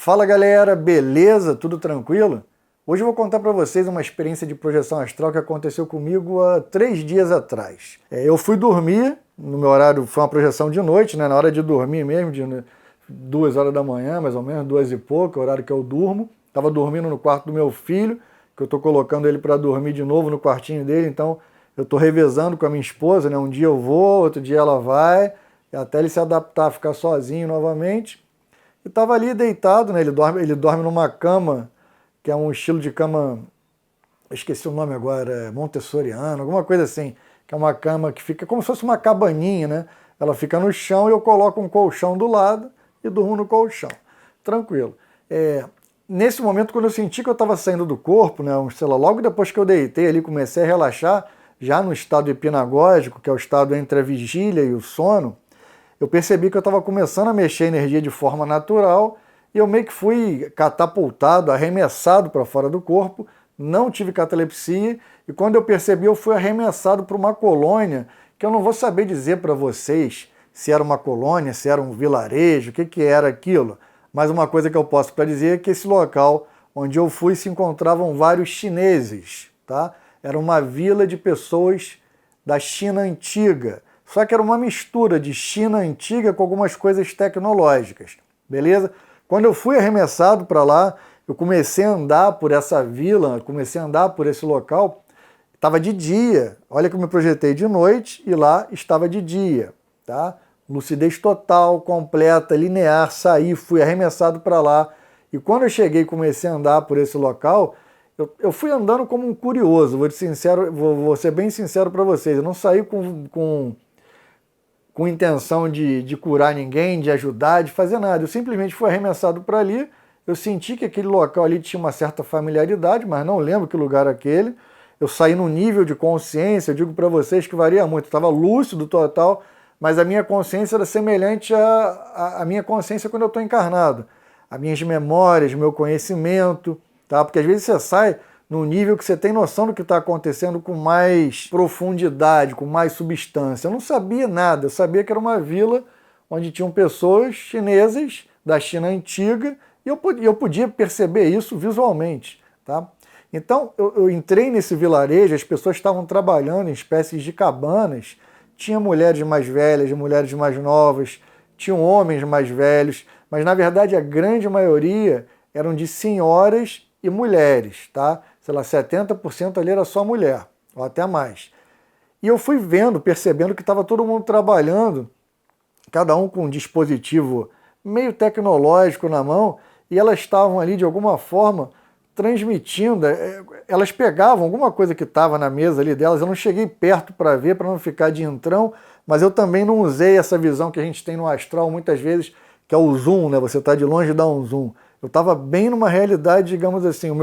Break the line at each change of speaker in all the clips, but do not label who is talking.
Fala galera, beleza? Tudo tranquilo? Hoje eu vou contar para vocês uma experiência de projeção astral que aconteceu comigo há 3 dias atrás. Eu fui dormir, no meu horário foi uma projeção de noite, né? Na hora de dormir mesmo, de 2 horas da manhã, mais ou menos, 2 e pouco, é o horário que eu durmo. Estava dormindo no quarto do meu filho, que eu estou colocando ele para dormir de novo no quartinho dele, então eu estou revezando com a minha esposa, né? Um dia eu vou, outro dia ela vai, até ele se adaptar a ficar sozinho novamente. E estava ali deitado, né? Ele dorme numa cama, que é um estilo de cama, eu esqueci o nome agora, montessoriano, alguma coisa assim, que é uma cama que fica como se fosse uma cabaninha, né? Ela fica no chão e eu coloco um colchão do lado e durmo no colchão, tranquilo. Nesse momento, quando eu senti que eu estava saindo do corpo, né, sei lá, logo depois que eu deitei ali, comecei a relaxar, já no estado hipnagógico, que é o estado entre a vigília e o sono, eu percebi que eu estava começando a mexer a energia de forma natural e eu meio que fui catapultado, arremessado para fora do corpo, não tive catalepsia e quando eu percebi eu fui arremessado para uma colônia que eu não vou saber dizer para vocês se era uma colônia, se era um vilarejo, o que era aquilo. Mas uma coisa que eu posso para dizer é que esse local onde eu fui se encontravam vários chineses, tá? Era uma vila de pessoas da China antiga. Só que era uma mistura de China antiga com algumas coisas tecnológicas, beleza? Quando eu fui arremessado para lá, eu comecei a andar por essa vila, comecei a andar por esse local, estava de dia. Olha que eu me projetei de noite e lá estava de dia, tá? Lucidez total, completa, linear, saí, fui arremessado para lá. E quando eu cheguei e comecei a andar por esse local, eu fui andando como um curioso, vou ser bem sincero para vocês, eu não saí com intenção de curar ninguém, de ajudar, de fazer nada. Eu simplesmente fui arremessado para ali, eu senti que aquele local ali tinha uma certa familiaridade, mas não lembro que lugar era aquele. Eu saí num nível de consciência, eu digo para vocês que varia muito, eu estava lúcido total, mas a minha consciência era semelhante à minha consciência quando eu estou encarnado. As minhas memórias, meu conhecimento, tá? Porque às vezes você sai num nível que você tem noção do que está acontecendo com mais profundidade, com mais substância. Eu não sabia nada, eu sabia que era uma vila onde tinham pessoas chinesas da China antiga e eu podia perceber isso visualmente, tá? Então eu entrei nesse vilarejo, as pessoas estavam trabalhando em espécies de cabanas, tinha mulheres mais velhas, mulheres mais novas, tinham homens mais velhos, mas na verdade a grande maioria eram de senhoras e mulheres, tá? Sei lá, 70% ali era só mulher, ou até mais. E eu fui vendo, percebendo que estava todo mundo trabalhando, cada um com um dispositivo meio tecnológico na mão, e elas estavam ali de alguma forma transmitindo, elas pegavam alguma coisa que estava na mesa ali delas, eu não cheguei perto para ver, para não ficar de entrão, mas eu também não usei essa visão que a gente tem no astral muitas vezes, que é o zoom, né? Você está de longe e dá um zoom. Eu estava bem numa realidade, digamos assim, o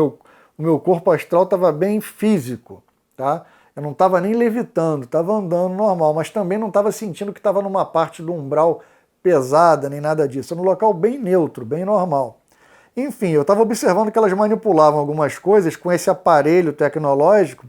meu corpo astral estava bem físico, tá? Eu não estava nem levitando, estava andando normal, mas também não estava sentindo que estava numa parte do umbral pesada, nem nada disso. Era um local bem neutro, bem normal. Enfim, eu estava observando que elas manipulavam algumas coisas com esse aparelho tecnológico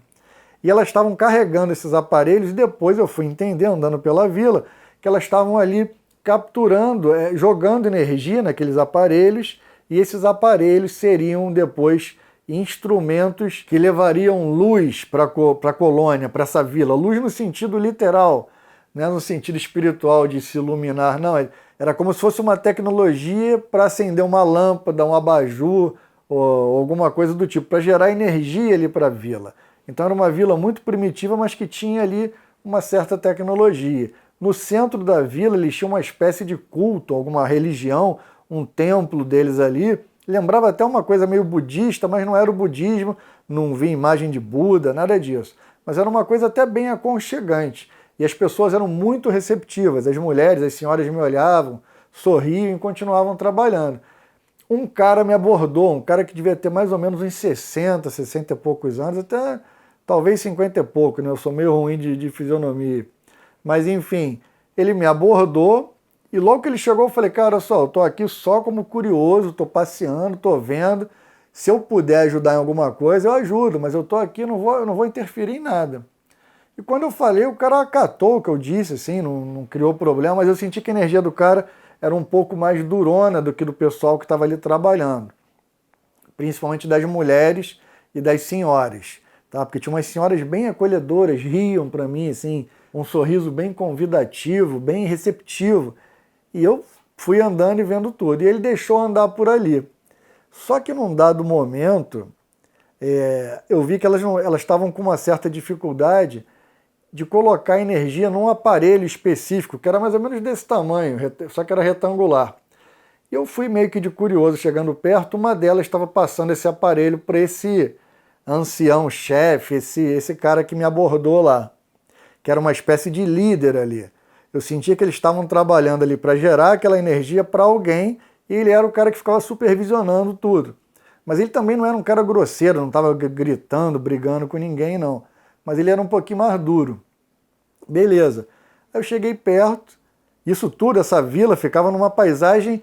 e elas estavam carregando esses aparelhos e depois eu fui entender, andando pela vila, que elas estavam ali capturando, jogando energia naqueles aparelhos e esses aparelhos seriam depois instrumentos que levariam luz para a colônia, para essa vila. Luz no sentido literal, não é no sentido espiritual de se iluminar, não. Era como se fosse uma tecnologia para acender uma lâmpada, um abajur ou alguma coisa do tipo, para gerar energia ali para a vila. Então era uma vila muito primitiva, mas que tinha ali uma certa tecnologia. No centro da vila eles tinham uma espécie de culto, alguma religião, um templo deles ali. Lembrava até uma coisa meio budista, mas não era o budismo, não vi imagem de Buda, nada disso. Mas era uma coisa até bem aconchegante. E as pessoas eram muito receptivas, as mulheres, as senhoras me olhavam, sorriam e continuavam trabalhando. Um cara me abordou, um cara que devia ter mais ou menos uns 60, 60 e poucos anos, até talvez 50 e pouco, né? Eu sou meio ruim de fisionomia. Mas enfim, ele me abordou e logo que ele chegou eu falei, cara, só, eu tô aqui só como curioso, tô passeando, tô vendo, se eu puder ajudar em alguma coisa eu ajudo, mas eu tô aqui, eu não vou interferir em nada. E quando eu falei, o cara acatou o que eu disse, assim, não criou problema, mas eu senti que a energia do cara era um pouco mais durona do que do pessoal que estava ali trabalhando, principalmente das mulheres e das senhoras, tá? Porque tinha umas senhoras bem acolhedoras, riam para mim, assim, um sorriso bem convidativo, bem receptivo, e eu fui andando e vendo tudo, e ele deixou andar por ali. Só que num dado momento, eu vi que elas estavam com uma certa dificuldade de colocar energia num aparelho específico, que era mais ou menos desse tamanho, só que era retangular. E eu fui meio que de curioso, chegando perto, uma delas estava passando esse aparelho para esse ancião chefe, esse cara que me abordou lá, que era uma espécie de líder ali. Eu sentia que eles estavam trabalhando ali para gerar aquela energia para alguém, e ele era o cara que ficava supervisionando tudo. Mas ele também não era um cara grosseiro, não estava gritando, brigando com ninguém, não. Mas ele era um pouquinho mais duro. Beleza. Aí eu cheguei perto, isso tudo, essa vila ficava numa paisagem,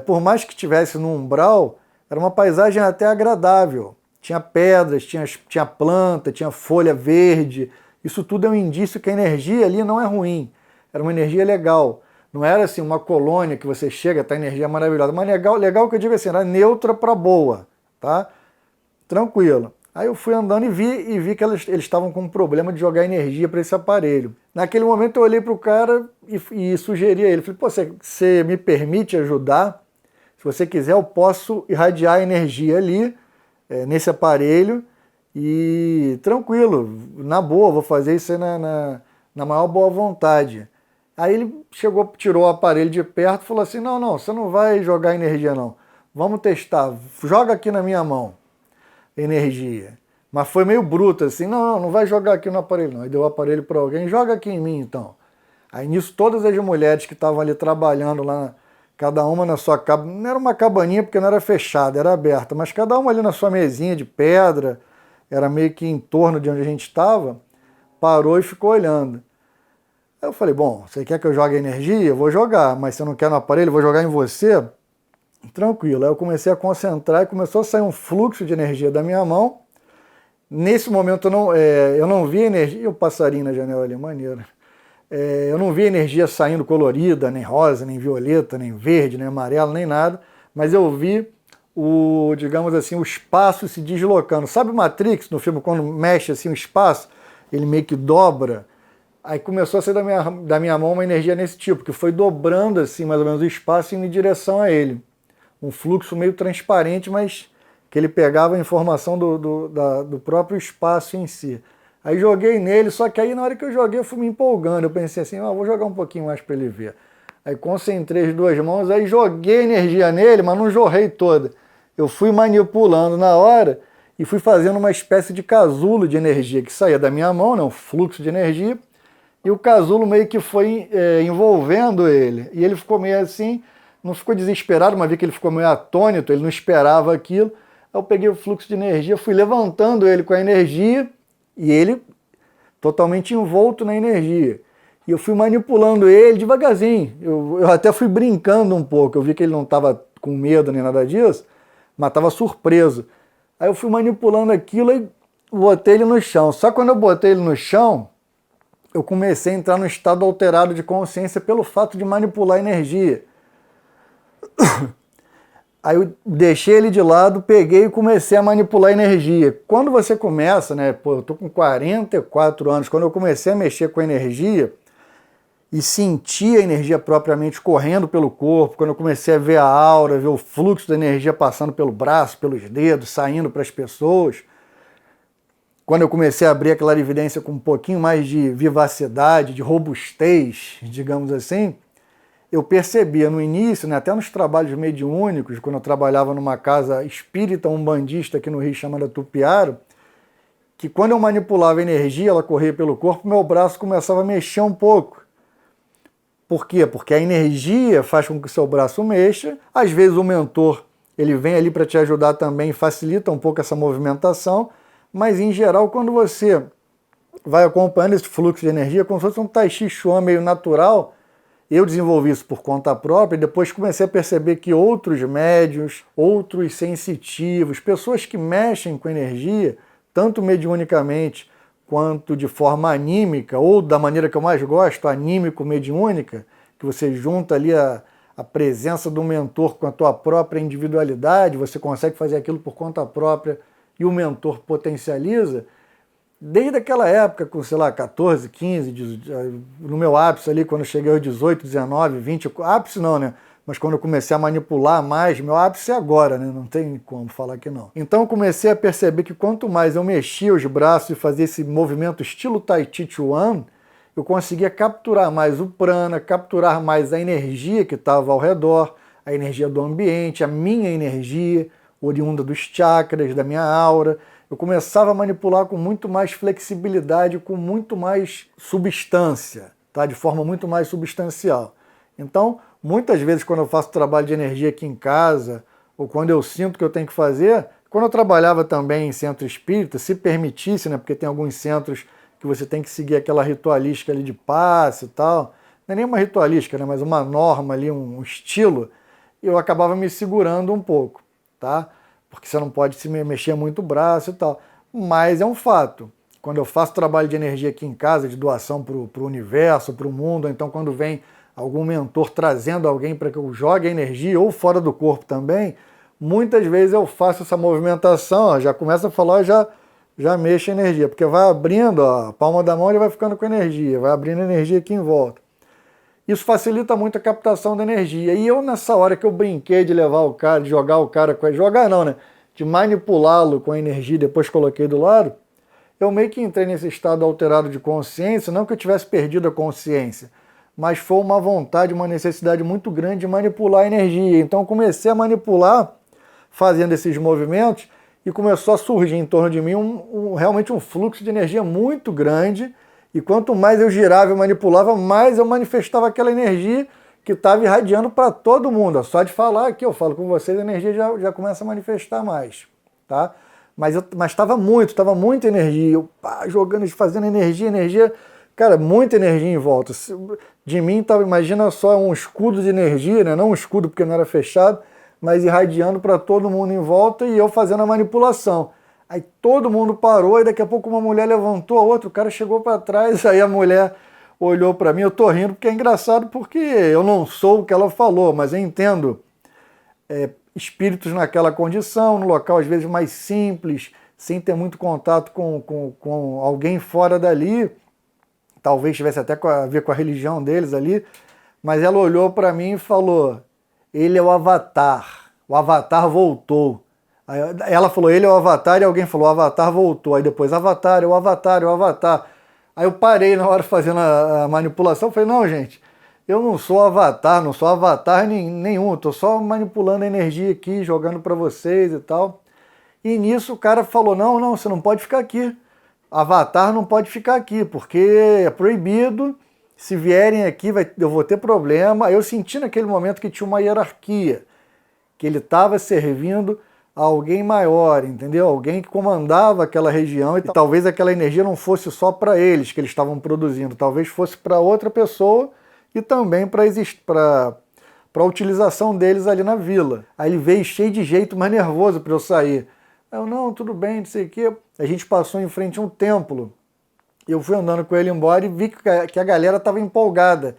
por mais que estivesse no umbral, era uma paisagem até agradável. Tinha pedras, tinha planta, tinha folha verde. Isso tudo é um indício que a energia ali não é ruim. Era uma energia legal. Não era assim uma colônia que você chega, tá energia maravilhosa. Mas legal que eu digo assim, era neutra para boa, tá? Tranquilo. Aí eu fui andando e vi que eles estavam com um problema de jogar energia para esse aparelho. Naquele momento eu olhei para o cara e sugeri a ele. Falei, pô, você me permite ajudar? Se você quiser, eu posso irradiar energia ali, nesse aparelho, e tranquilo, na boa, vou fazer isso aí na maior boa vontade. Aí ele chegou, tirou o aparelho de perto e falou assim, não, você não vai jogar energia não. Vamos testar, joga aqui na minha mão energia. Mas foi meio bruto assim, não vai jogar aqui no aparelho não. Aí deu o aparelho para alguém, joga aqui em mim então. Aí nisso todas as mulheres que estavam ali trabalhando lá, cada uma na sua cabana, não era uma cabaninha porque não era fechada, era aberta, mas cada uma ali na sua mesinha de pedra, era meio que em torno de onde a gente estava, parou e ficou olhando. Aí eu falei, bom, você quer que eu jogue energia? Eu vou jogar, mas se você não quer no aparelho, eu vou jogar em você? Tranquilo. Aí eu comecei a concentrar e começou a sair um fluxo de energia da minha mão. Nesse momento eu não vi energia, e o passarinho na janela ali, maneiro. Eu não vi energia saindo colorida, nem rosa, nem violeta, nem verde, nem amarelo, nem nada, mas eu vi digamos assim, o espaço se deslocando. Sabe Matrix, no filme, quando mexe assim o espaço, ele meio que dobra? Aí começou a sair da minha mão uma energia nesse tipo, que foi dobrando assim mais ou menos o espaço indo em direção a ele. Um fluxo meio transparente, mas que ele pegava a informação do próprio espaço em si. Aí joguei nele, só que aí na hora que eu joguei eu fui me empolgando. Eu pensei assim, vou jogar um pouquinho mais para ele ver. Aí concentrei as duas mãos, aí joguei energia nele, mas não jorrei toda. Eu fui manipulando na hora e fui fazendo uma espécie de casulo de energia que saía da minha mão, né, um fluxo de energia, e o casulo meio que foi envolvendo ele. E ele ficou meio assim, não ficou desesperado, mas vi que ele ficou meio atônito, ele não esperava aquilo. Aí eu peguei o fluxo de energia, fui levantando ele com a energia, e ele totalmente envolto na energia. E eu fui manipulando ele devagarzinho. Eu até fui brincando um pouco. Eu vi que ele não estava com medo nem nada disso, mas estava surpreso. Aí eu fui manipulando aquilo e botei ele no chão. Só quando eu botei ele no chão, eu comecei a entrar num estado alterado de consciência pelo fato de manipular a energia. Aí eu deixei ele de lado, peguei e comecei a manipular a energia. Quando você começa, né, eu tô com 44 anos, quando eu comecei a mexer com a energia e sentir a energia propriamente correndo pelo corpo, quando eu comecei a ver a aura, ver o fluxo da energia passando pelo braço, pelos dedos, saindo para as pessoas, quando eu comecei a abrir a clarividência com um pouquinho mais de vivacidade, de robustez, digamos assim, eu percebia no início, né, até nos trabalhos mediúnicos, quando eu trabalhava numa casa espírita umbandista aqui no Rio chamada Tupiaro, que quando eu manipulava a energia, ela corria pelo corpo, meu braço começava a mexer um pouco. Por quê? Porque a energia faz com que o seu braço mexa, às vezes o mentor ele vem ali para te ajudar também, facilita um pouco essa movimentação, mas em geral quando você vai acompanhando esse fluxo de energia, como se fosse um tai chi chuan meio natural. Eu desenvolvi isso por conta própria e depois comecei a perceber que outros médiuns, outros sensitivos, pessoas que mexem com energia, tanto mediunicamente quanto de forma anímica, ou da maneira que eu mais gosto, anímico-mediúnica, que você junta ali a a presença do mentor com a tua própria individualidade, você consegue fazer aquilo por conta própria e o mentor potencializa. Desde aquela época, com, sei lá, 14, 15, no meu ápice ali, quando eu cheguei aos 18, 19, 20, ápice não, né? Mas quando eu comecei a manipular mais, meu ápice é agora, né? Não tem como falar que não. Então eu comecei a perceber que quanto mais eu mexia os braços e fazia esse movimento estilo Tai Chi Chuan, eu conseguia capturar mais o prana, capturar mais a energia que estava ao redor, a energia do ambiente, a minha energia, oriunda dos chakras, da minha aura. Eu começava a manipular com muito mais flexibilidade, com muito mais substância, tá? De forma muito mais substancial. Então, muitas vezes quando eu faço trabalho de energia aqui em casa, ou quando eu sinto que eu tenho que fazer, quando eu trabalhava também em centro espírita, se permitisse, né? Porque tem alguns centros que você tem que seguir aquela ritualística ali de passe e tal. Não é nem uma ritualística, né? Mas uma norma ali, um estilo. E eu acabava me segurando um pouco, tá? Porque você não pode se mexer muito o braço e tal. Mas é um fato. Quando eu faço trabalho de energia aqui em casa, de doação para o universo, para o mundo, ou então quando vem algum mentor trazendo alguém para que eu jogue a energia, ou fora do corpo também, muitas vezes eu faço essa movimentação, ó, já começa a falar, já mexo a energia, porque vai abrindo, ó, a palma da mão ele vai ficando com energia, vai abrindo energia aqui em volta. Isso facilita muito a captação da energia. E eu, nessa hora que eu brinquei de levar o cara, de jogar o cara com... Jogar não, né? De manipulá-lo com a energia e depois coloquei do lado, eu meio que entrei nesse estado alterado de consciência, não que eu tivesse perdido a consciência, mas foi uma vontade, uma necessidade muito grande de manipular a energia. Então eu comecei a manipular, fazendo esses movimentos, e começou a surgir em torno de mim realmente um fluxo de energia muito grande. E quanto mais eu girava e manipulava, mais eu manifestava aquela energia que estava irradiando para todo mundo. Só de falar aqui, eu falo com vocês, a energia já começa a manifestar mais, tá? Mas estava muita energia. Eu jogando, fazendo energia, cara, muita energia em volta. De mim estava, imagina só, um escudo de energia, né? Não um escudo porque não era fechado, mas irradiando para todo mundo em volta e eu fazendo a manipulação. Aí todo mundo parou e daqui a pouco uma mulher levantou a outra, o cara chegou para trás, aí a mulher olhou para mim, eu tô rindo porque é engraçado porque eu não sou o que ela falou, mas eu entendo espíritos naquela condição, no local às vezes mais simples, sem ter muito contato com alguém fora dali, talvez tivesse até a ver com a religião deles ali, mas ela olhou para mim e falou, ele é o Avatar voltou. Aí ela falou, ele é o Avatar, e alguém falou, o Avatar voltou. Aí depois, Avatar, é o Avatar, é o Avatar. Aí eu parei na hora fazendo a manipulação, falei, não, gente, eu não sou Avatar, não sou Avatar nenhum, estou só manipulando a energia aqui, jogando para vocês e tal. E nisso o cara falou, não, você não pode ficar aqui. Avatar não pode ficar aqui, porque é proibido, se vierem aqui eu vou ter problema. Eu senti naquele momento que tinha uma hierarquia, que ele estava servindo a alguém maior, entendeu? Alguém que comandava aquela região e talvez aquela energia não fosse só para eles que eles estavam produzindo, talvez fosse para outra pessoa e também para a utilização deles ali na vila. Aí ele veio cheio de jeito, mas nervoso para eu sair. Eu, não, tudo bem, não sei o quê. A gente passou em frente a um templo. Eu fui andando com ele embora e vi que a galera estava empolgada.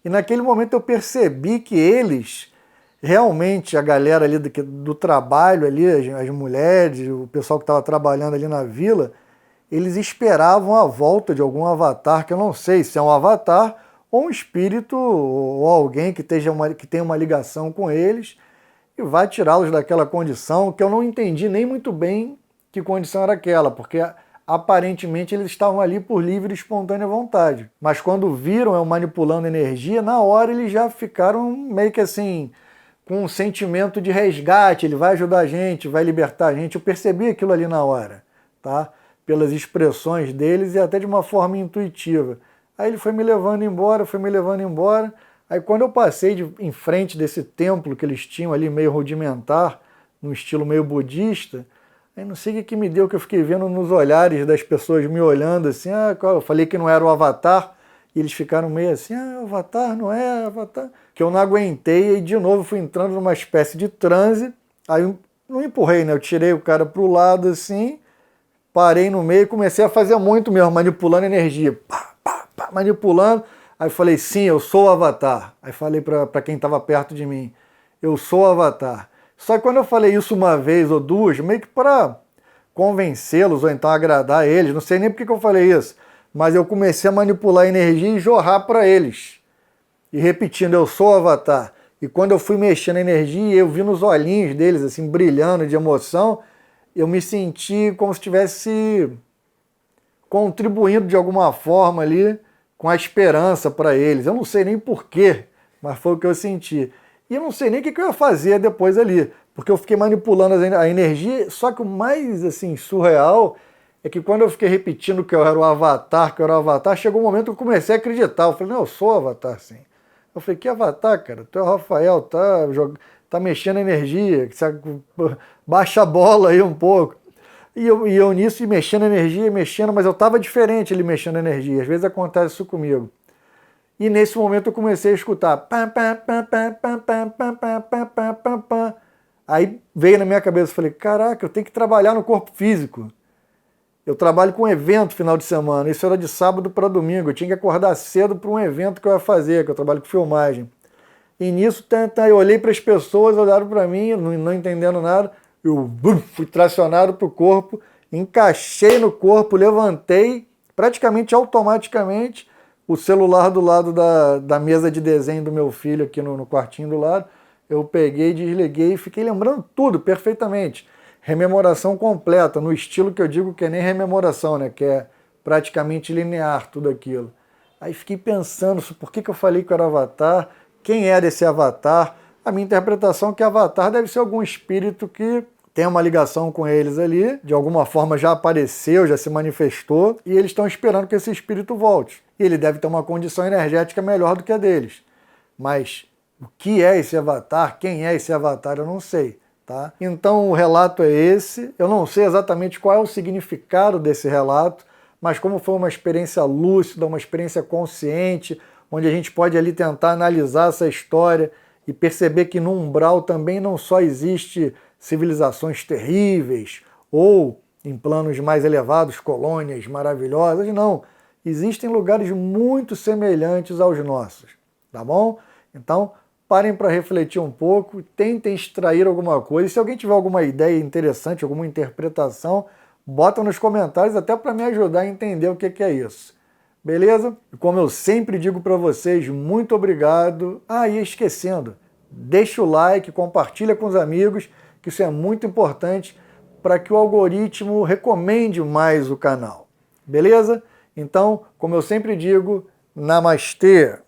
E naquele momento eu percebi que eles... Realmente a galera ali do trabalho ali, as mulheres, o pessoal que estava trabalhando ali na vila, eles esperavam a volta de algum avatar, que eu não sei se é um avatar ou um espírito ou alguém que tenha uma ligação com eles e vai tirá-los daquela condição que eu não entendi nem muito bem que condição era aquela, porque aparentemente eles estavam ali por livre e espontânea vontade. Mas quando viram eu manipulando energia, na hora eles já ficaram meio que assim... com um sentimento de resgate, ele vai ajudar a gente, vai libertar a gente. Eu percebi aquilo ali na hora, tá? Pelas expressões deles e até de uma forma intuitiva. Aí ele foi me levando embora. Aí quando eu passei em frente desse templo que eles tinham ali, meio rudimentar, num estilo meio budista, aí não sei o que me deu, que eu fiquei vendo nos olhares das pessoas me olhando assim, eu falei que não era o Avatar, e eles ficaram meio assim, Avatar, não é Avatar... que eu não aguentei e de novo fui entrando numa espécie de transe, aí eu não empurrei, né? Eu tirei o cara pro lado assim, parei no meio e comecei a fazer muito mesmo, manipulando energia, manipulando, Aí eu falei, sim, eu sou o Avatar. Aí falei para quem estava perto de mim, eu sou o Avatar. Só que quando eu falei isso uma vez ou duas, meio que para convencê-los ou então agradar eles, não sei nem porque que eu falei isso, mas eu comecei a manipular a energia e jorrar para eles. E repetindo, eu sou o Avatar. E quando eu fui mexendo a energia, eu vi nos olhinhos deles, assim, brilhando de emoção, eu me senti como se estivesse contribuindo de alguma forma ali com a esperança para eles. Eu não sei nem porquê, mas foi o que eu senti. E eu não sei nem o que eu ia fazer depois ali, porque eu fiquei manipulando a energia, só que o mais assim surreal é que quando eu fiquei repetindo que eu era o Avatar, chegou um momento que eu comecei a acreditar. Eu falei, não, eu sou o Avatar, sim. Eu falei, que Avatar, cara? Tu é o Rafael, tá mexendo a energia, baixa a bola aí um pouco. E eu nisso, mexendo a energia, mas eu estava diferente ele mexendo a energia. Às vezes acontece isso comigo. E nesse momento eu comecei a escutar. Aí veio na minha cabeça, falei, caraca, eu tenho que trabalhar no corpo físico. Eu trabalho com evento final de semana, isso era de sábado para domingo, eu tinha que acordar cedo para um evento que eu ia fazer, que eu trabalho com filmagem. E nisso eu olhei para as pessoas, olharam para mim, não entendendo nada, eu fui tracionado para o corpo, encaixei no corpo, levantei, praticamente automaticamente, o celular do lado da mesa de desenho do meu filho aqui no quartinho do lado, eu peguei, desliguei e fiquei lembrando tudo perfeitamente. Rememoração completa, no estilo que eu digo que é nem rememoração, né? Que é praticamente linear tudo aquilo. Aí fiquei pensando, por que eu falei que eu era Avatar? Quem era esse Avatar? A minha interpretação é que Avatar deve ser algum espírito que tem uma ligação com eles ali, de alguma forma já apareceu, já se manifestou, e eles estão esperando que esse espírito volte. E ele deve ter uma condição energética melhor do que a deles. Mas o que é esse Avatar? Quem é esse Avatar? Eu não sei. Tá? Então o relato é esse, eu não sei exatamente qual é o significado desse relato, mas como foi uma experiência lúcida, uma experiência consciente, onde a gente pode ali tentar analisar essa história e perceber que no umbral também não só existe civilizações terríveis ou em planos mais elevados, colônias maravilhosas, não. Existem lugares muito semelhantes aos nossos, tá bom? Então, parem para refletir um pouco, tentem extrair alguma coisa. Se alguém tiver alguma ideia interessante, alguma interpretação, bota nos comentários até para me ajudar a entender o que é isso. Beleza? E como eu sempre digo para vocês, muito obrigado. Ah, e esquecendo, deixa o like, compartilha com os amigos, que isso é muito importante para que o algoritmo recomende mais o canal. Beleza? Então, como eu sempre digo, namastê!